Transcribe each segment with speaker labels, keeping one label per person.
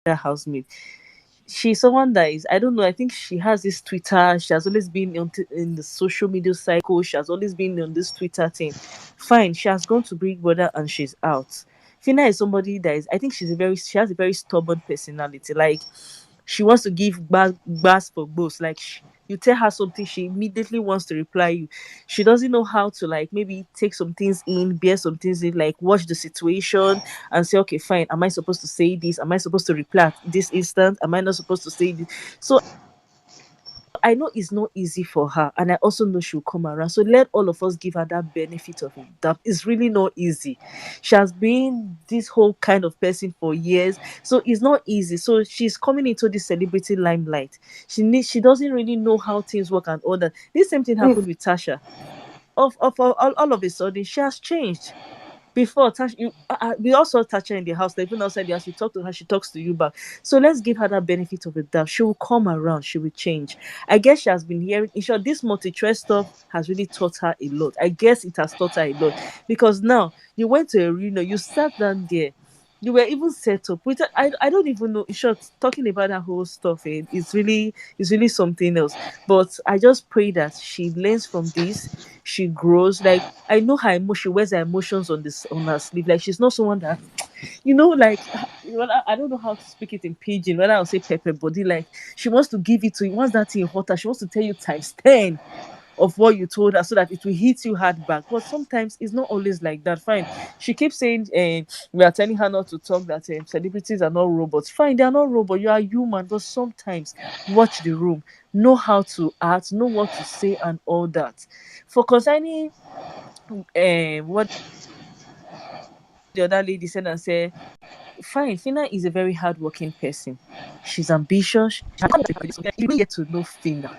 Speaker 1: housemate. She's someone that is, I don't know, I think she has this Twitter. She has always been in the social media cycle. She has always been on this Twitter thing. Fine, she has gone to Big Brother and she's out. Fina is somebody that is, I think she has a very stubborn personality. Like, she wants to give bass for both. Like, you tell her something, she immediately wants to reply you. She doesn't know how to, like, maybe take some things in, bear some things in, like watch the situation and say, okay, fine, am I supposed to say this? Am I supposed to reply at this instant? Am I not supposed to say this? So I know it's not easy for her, and I also know she'll come around. So let all of us give her that benefit of it. That it's really not easy. She has been this whole kind of person for years, so it's not easy. So she's coming into this celebrity limelight. She doesn't really know how things work and all that. This same thing
Speaker 2: Mm.
Speaker 1: happened with Tasha. All of a sudden, she has changed. Before touch you, we also touch her in the house. Like, even outside the house, you talk to her, she talks to you back. So let's give her that benefit of the doubt. She will come around, she will change. I guess she has been hearing, in short, this multi-threat stuff has really taught her a lot. I guess it has taught her a lot, because now you went to a arena, you sat down there, you were even set up with, I don't even know, in short, talking about that whole stuff, it's really something else. But I just pray that she learns from this, she grows. Like, I know her emotion, she wears her emotions on this on her sleeve. Like, she's not someone that, like, well, I don't know how to speak it in pidgin, whether I'll say pepper body. Like, she wants to give it to you, once that thing hotter, she wants to tell you times 10 of what you told her, so that it will hit you hard back. But sometimes it's not always like that. Fine, she keeps saying, we are telling her not to talk, that celebrities are not robots. Fine, they are not robots, you are human. But sometimes watch the room, know how to act, know what to say and all that. For concerning what the other lady said, and say, fine, Fina is a very hardworking person. She's ambitious. You will get to know Fina.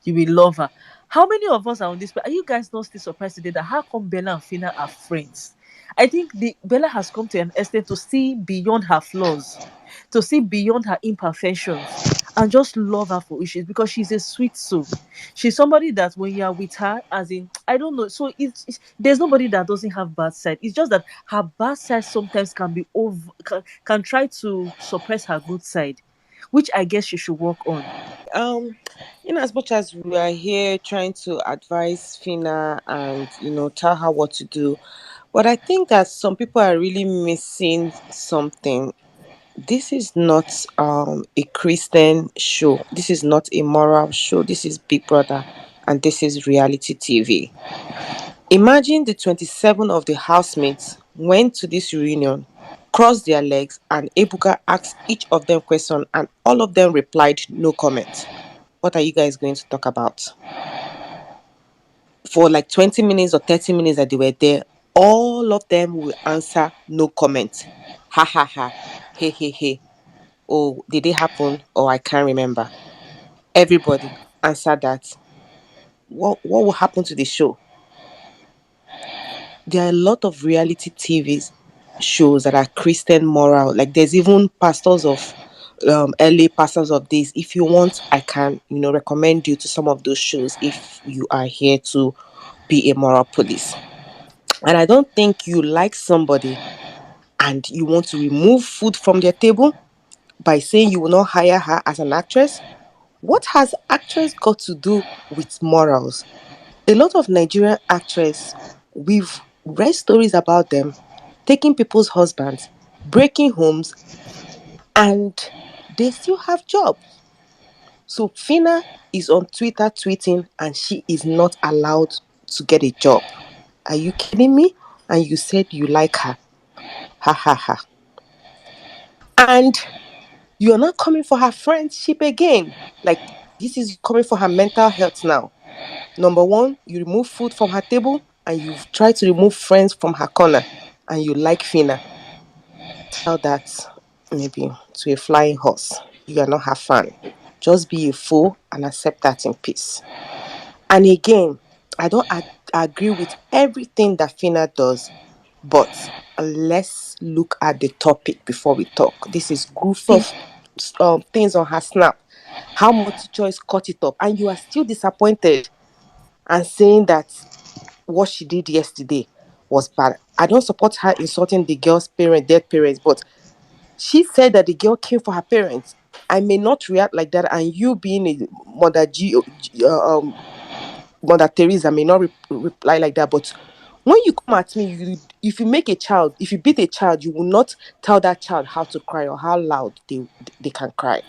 Speaker 1: You will love her. How many of us are on this? Are you guys not still surprised today that how come Bella and Fina are friends? I think the Bella has come to an extent to see beyond her flaws, to see beyond her imperfections, and just love her for who she is, because she's a sweet soul. She's somebody that when you are with her, as in, I don't know. So there's nobody that doesn't have bad side. It's just that her bad side sometimes can be over, can try to suppress her good side, which I guess she should work on.
Speaker 2: Um, in as much as we are here trying to advise Fina and tell her what to do, but I think that some people are really missing something. This is not a Christian show. This is not a moral show. This is Big Brother, and this is reality TV. Imagine the 27 of the housemates went to this reunion, crossed their legs, and Ebuka asked each of them question, and all of them replied no comment. What are you guys going to talk about? For like 20 minutes or 30 minutes that they were there, all of them will answer no comment. Ha ha ha. Hey hey hey. Oh, did it happen? Oh, I can't remember. Everybody answer that. What will happen to the show? There are a lot of reality TV shows that are Christian moral. Like there's even pastors of early pastors of this. If you want, I can, recommend you to some of those shows if you are here to be a moral police. And I don't think you like somebody and you want to remove food from their table by saying you will not hire her as an actress. What has actress got to do with morals? A lot of Nigerian actresses, we've read stories about them taking people's husbands, breaking homes, and they still have jobs. So Fina is on Twitter tweeting and she is not allowed to get a job. Are you kidding me? And you said you like her. Ha ha ha. And you're not coming for her friendship again. Like, this is coming for her mental health now. Number one, you remove food from her table and you've tried to remove friends from her corner and you like Fina. Tell that maybe to a flying horse. You are not her fan. Just be a fool and accept that in peace. And again, I don't agree with everything that Fina does, but let's look at the topic before we talk. This is goofy things on her snap. How multi-choice cut it up, and you are still disappointed and saying that what she did yesterday was bad. I don't support her insulting the girl's parent, dead parents, but She said that the girl came for her parents. I may not react like that, and you being a mother Mother Teresa may not reply like that. But when you come at me, if you make a child, if you beat a child, you will not tell that child how to cry or how loud they can cry.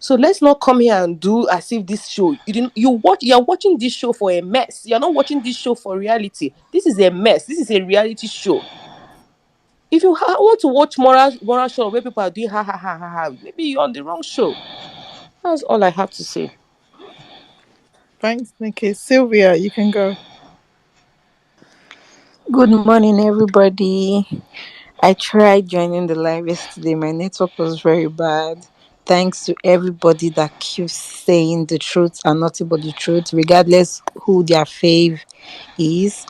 Speaker 2: So let's not come here and do as if this show you didn't you watch you're watching this show for a mess. You're not watching this show for reality. This is a mess. This is a reality show. If you want to watch moral show where people are doing ha ha ha ha ha, maybe you're on the wrong show. That's all I have to say.
Speaker 3: Thanks, Nikki. Sylvia, you can go.
Speaker 4: Good morning, everybody. I tried joining the live yesterday. My network was very bad. Thanks to everybody that keeps saying the truth and nothing but the truth, regardless who their fave is.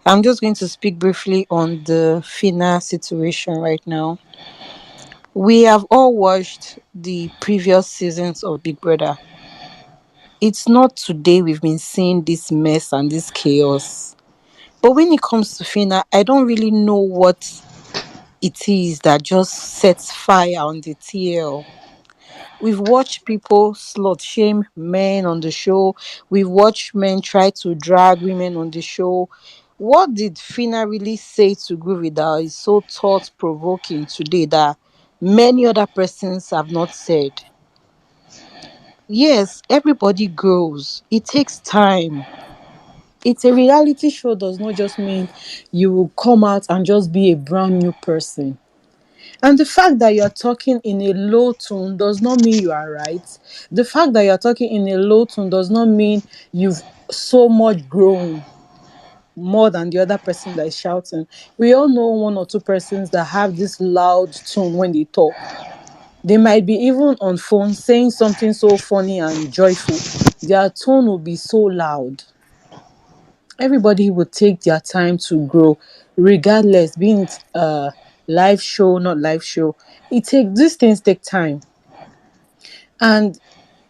Speaker 4: I'm just going to speak briefly on the Phyna situation right now. We have all watched the previous seasons of Big Brother. It's not today we've been seeing this mess and this chaos. But when it comes to Phyna, I don't really know what it is that just sets fire on the TL. We've watched people slut shame men on the show. We've watched men try to drag women on the show. What did Fina really say to Groovy that is so thought provoking today that many other persons have not said? Yes, everybody grows. It takes time. It's a reality show does not just mean you will come out and just be a brand new person. And the fact that you're talking in a low tone does not mean you are right. The fact that you're talking in a low tone does not mean you've so much grown more than the other person that is shouting. We all know one or two persons that have this loud tone when they talk. They might be even on phone saying something so funny and joyful. Their tone will be so loud. Everybody will take their time to grow, regardless, being it live show, not live show. These things take time. And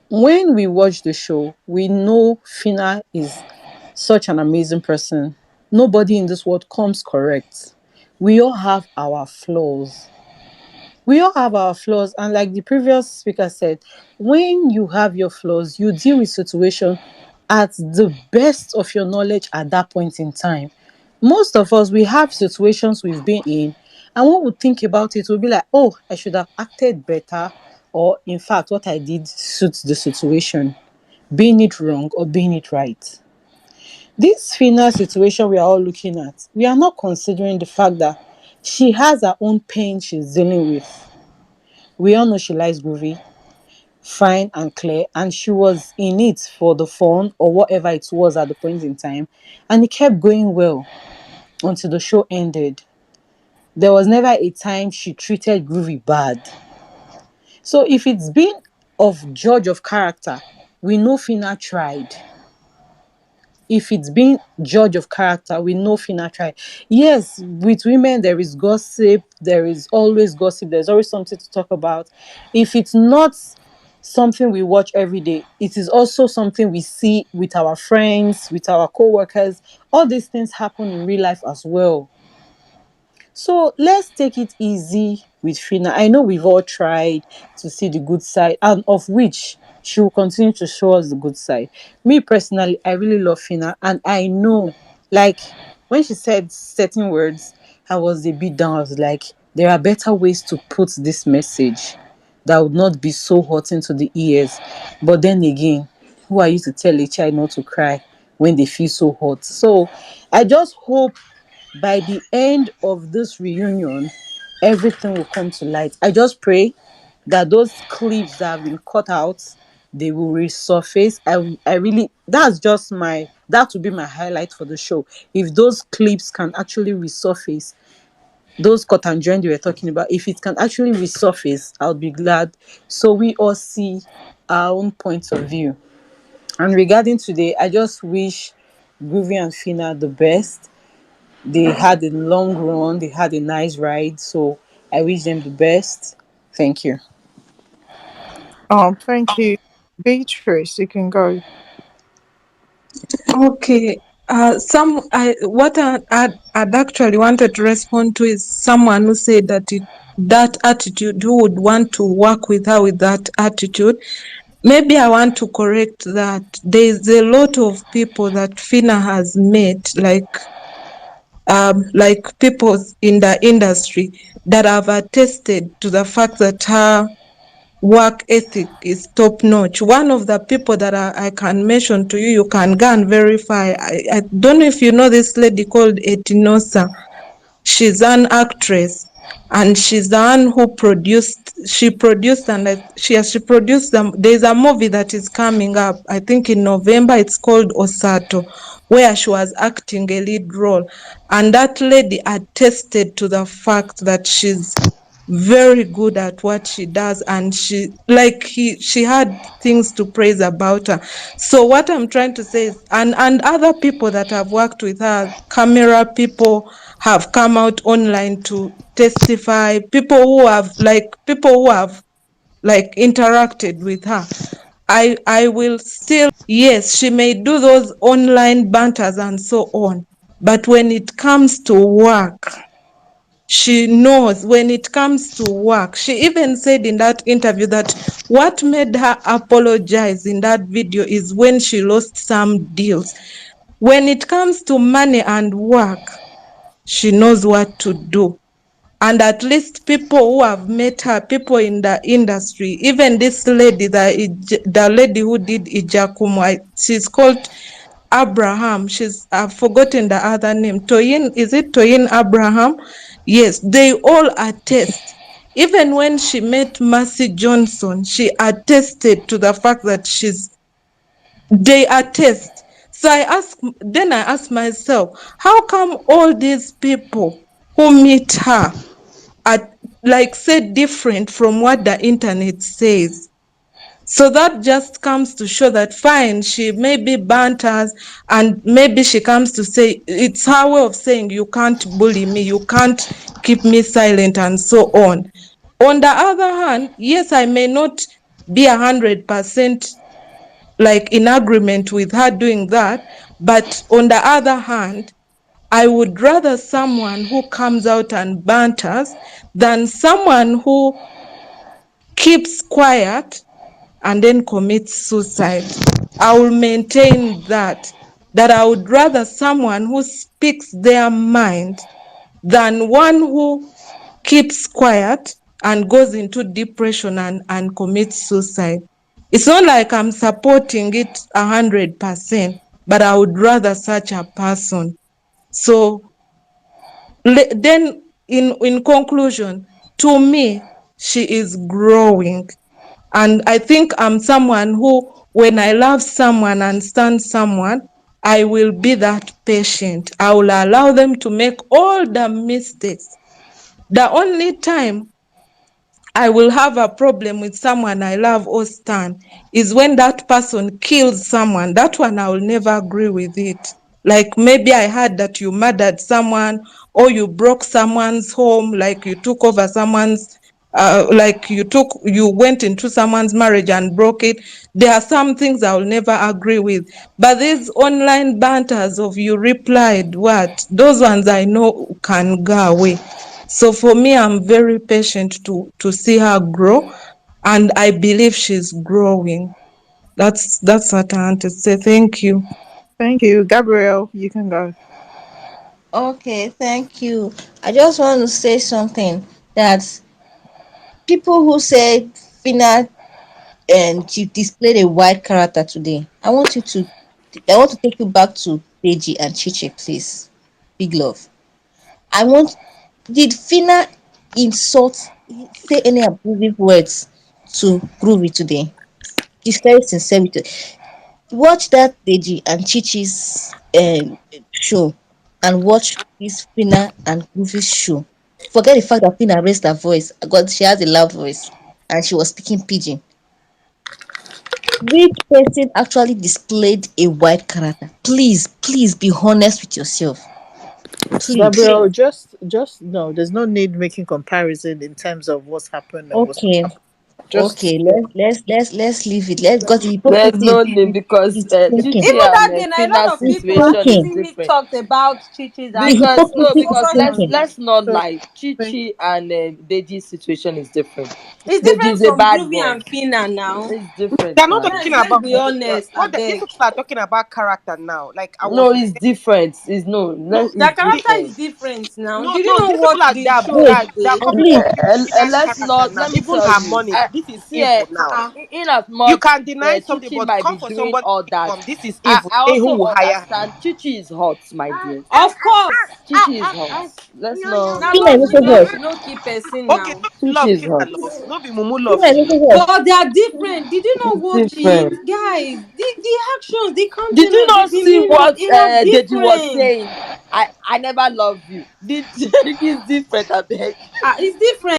Speaker 4: when we watch the show, we know Fina is such an amazing person. Nobody in this world comes correct. We all have our flaws. We all have our flaws, and like the previous speaker said, when you have your flaws, you deal with situation at the best of your knowledge at that point in time. Most of us, we have situations we've been in, and when we think about it, we'll be like, oh, I should have acted better, or in fact what I did suits the situation, being it wrong or being it right. This final situation we are all looking at, we are not considering the fact that she has her own pain she's dealing with. We all know she likes Groovy, fine and clear, and she was in it for the fun or whatever it was at the point in time, and it kept going well until the show ended. There was never a time she treated Groovy bad. So if it's been of judge of character, we know Fina tried. If it's being judge of character, we know Fina tried. Yes, with women there is gossip, there is always gossip, there's always something to talk about. If it's not something we watch every day, it is also something we see with our friends, with our co-workers. All these things happen in real life as well. So let's take it easy with Fina. I know we've all tried to see the good side, and of which she will continue to show us the good side. Me personally, I really love Fina, and I know, like, when she said certain words, I was a bit down. I was like, there are better ways to put this message that would not be so hot into the ears. But then again, who are you to tell a child not to cry when they feel so hot? So I just hope by the end of this reunion, everything will come to light. I just pray that those clips that have been cut out, they will resurface. I really, that's just that would be my highlight for the show. If those clips can actually resurface, those cut and join they were talking about, if it can actually resurface, I'll be glad. So we all see our own points of view. And regarding today, I just wish Groovy and Fina the best. They had a long run, they had a nice ride. So I wish them the best. Thank you.
Speaker 3: Thank you. Beatrice, you can go.
Speaker 5: Okay. What I'd actually wanted to respond to is someone who said that that attitude, who would want to work with her with that attitude. Maybe I want to correct that. There's a lot of people that Phyna has met, like people in the industry that have attested to the fact that her work ethic is top notch. One of the people that I can mention to you, you can go and verify. I don't know if you know this lady called Etinosa. She's an actress, and she's the one who produced and she produced them. There's a movie that is coming up, I think in November. It's called Osato, where she was acting a lead role. And that lady attested to the fact that she's very good at what she does, and she had things to praise about her. So what I'm trying to say is, and other people that have worked with her, camera people, have come out online to testify, people who have like interacted with her. I will still, yes, she may do those online banters and so on, but when it comes to work, she knows. When it comes to work, she even said in that interview that what made her apologize in that video is when she lost some deals. When it comes to money and work, she knows what to do. And at least people who have met her, people in the industry, even this lady, the lady who did Ijakumo, she's called Abraham. I've forgotten the other name. Toyin, is it Toyin Abraham? Yes, they all attest. Even when she met Mercy Johnson, she attested to the fact that they attest. So then I ask myself, how come all these people who meet her are like say different from what the internet says? So that just comes to show that fine, she maybe burnt us, and maybe she comes to say, it's her way of saying, you can't bully me, you can't keep me silent, and so on. On the other hand, yes, I may not be 100% like in agreement with her doing that, but on the other hand, I would rather someone who comes out and banters than someone who keeps quiet and then commits suicide. I will maintain that I would rather someone who speaks their mind than one who keeps quiet and goes into depression and commits suicide. It's not like I'm supporting it 100%, but I would rather such a person. So then in conclusion, to me, she is growing. And I think I'm someone who, when I love someone and stand someone, I will be that patient. I will allow them to make all the mistakes. The only time I will have a problem with someone I love or stand is when that person kills someone. That one I will never agree with it. Like maybe I heard that you murdered someone, or you broke someone's home, like you took over someone's, you went into someone's marriage and broke it. There are some things I will never agree with. But these online banters of you replied what, those ones I know can go away. So for me, I'm very patient to see her grow, and I believe she's growing. That's what I want to say. Thank you.
Speaker 3: Thank you. Gabriel, you can go.
Speaker 6: Okay, thank you. I just want to say something that people who say Fina and she displayed a wide character today. I want to take you back to Deji and Chichi, please. Big love. I want did Fina insult say any abusive words to Groovy today? She's very sincere with it. Watch that Deji and Chichi's show and watch this Fina and Groovy's show. Forget the fact that Fina raised her voice. God, she has a loud voice and she was speaking pidgin. Which person actually displayed a wide character? Please, please be honest with yourself. Please.
Speaker 1: Same.
Speaker 3: Gabriel, just no. There's no need making comparison in terms of what's happened and what's not
Speaker 6: Okay.
Speaker 3: happened. Just
Speaker 6: Okay,
Speaker 3: yeah.
Speaker 6: let's leave it. Let's got the
Speaker 7: There's
Speaker 6: hypocrisy
Speaker 7: no name because
Speaker 6: is spoken.
Speaker 7: Chichi
Speaker 8: Even
Speaker 7: and
Speaker 8: that day, now a lot
Speaker 7: Phyna's
Speaker 8: of
Speaker 6: It's
Speaker 8: people
Speaker 7: situation is
Speaker 6: spoken.
Speaker 8: legitimately
Speaker 7: different.
Speaker 8: talked about chichis
Speaker 6: The
Speaker 8: and
Speaker 7: Because no,
Speaker 6: hypocrisy is
Speaker 7: because
Speaker 8: over
Speaker 7: let's
Speaker 6: spoken.
Speaker 8: grooming.
Speaker 7: let's not
Speaker 3: So
Speaker 7: lie.
Speaker 3: thank
Speaker 7: Chichi and Deji's situation is different.
Speaker 8: It's
Speaker 7: Deji
Speaker 8: different
Speaker 7: is a
Speaker 8: from
Speaker 7: bad
Speaker 8: grooming
Speaker 7: boy.
Speaker 8: and Phyna now.
Speaker 7: It's different
Speaker 2: They're not
Speaker 7: now.
Speaker 8: Guys,
Speaker 2: talking
Speaker 8: let's
Speaker 2: about
Speaker 8: be honest, I
Speaker 2: what these
Speaker 8: beg.
Speaker 2: people are talking about character now. Like I
Speaker 7: No,
Speaker 2: was
Speaker 7: it's different. It's no,
Speaker 8: No, their
Speaker 7: it's
Speaker 2: the,
Speaker 8: character is
Speaker 7: different.
Speaker 8: different now.
Speaker 2: no,
Speaker 8: Did you
Speaker 2: no,
Speaker 8: not
Speaker 2: these people
Speaker 8: watch
Speaker 2: are
Speaker 8: the show
Speaker 6: Wait,
Speaker 8: that
Speaker 2: they're
Speaker 8: day?
Speaker 2: coming
Speaker 6: please.
Speaker 2: to give Fina's
Speaker 7: Let's
Speaker 2: character
Speaker 7: not.
Speaker 2: now.
Speaker 7: Let me
Speaker 2: Even
Speaker 7: tell
Speaker 2: her
Speaker 7: you.
Speaker 2: money. This is
Speaker 7: See,
Speaker 2: evil now.
Speaker 7: in as
Speaker 2: You
Speaker 7: much
Speaker 2: can deny something,
Speaker 7: Chichi
Speaker 2: but
Speaker 7: might
Speaker 2: come
Speaker 7: be
Speaker 2: for
Speaker 7: doing
Speaker 2: somebody
Speaker 7: all that.
Speaker 2: income. This is
Speaker 7: I,
Speaker 2: evil.
Speaker 7: I
Speaker 2: Say who
Speaker 7: also
Speaker 2: will hire her?
Speaker 7: understand. Chichi is hot, my dear.
Speaker 8: Of course.
Speaker 7: Chichi is hot. Let's not.
Speaker 6: Fina
Speaker 8: Now
Speaker 6: is
Speaker 8: love,
Speaker 6: also
Speaker 8: love
Speaker 6: hot.
Speaker 8: will not keep person
Speaker 2: Okay,
Speaker 8: now.
Speaker 2: no be
Speaker 7: Chichi
Speaker 2: love,
Speaker 7: is
Speaker 2: kill her
Speaker 7: hot.
Speaker 2: love. No be mumu love,
Speaker 6: Fina
Speaker 2: she
Speaker 6: is
Speaker 2: love.
Speaker 6: also hot.
Speaker 8: But they are different. Did you not
Speaker 7: It's
Speaker 8: watch it?
Speaker 7: different.
Speaker 8: Guys, the actions, the
Speaker 7: Did you
Speaker 8: countenance they've
Speaker 7: not
Speaker 8: been
Speaker 7: see
Speaker 8: moving,
Speaker 7: what
Speaker 8: it was
Speaker 7: Deji was
Speaker 8: different.
Speaker 7: saying? I never love you. Did it's different, I beg.
Speaker 8: It's different.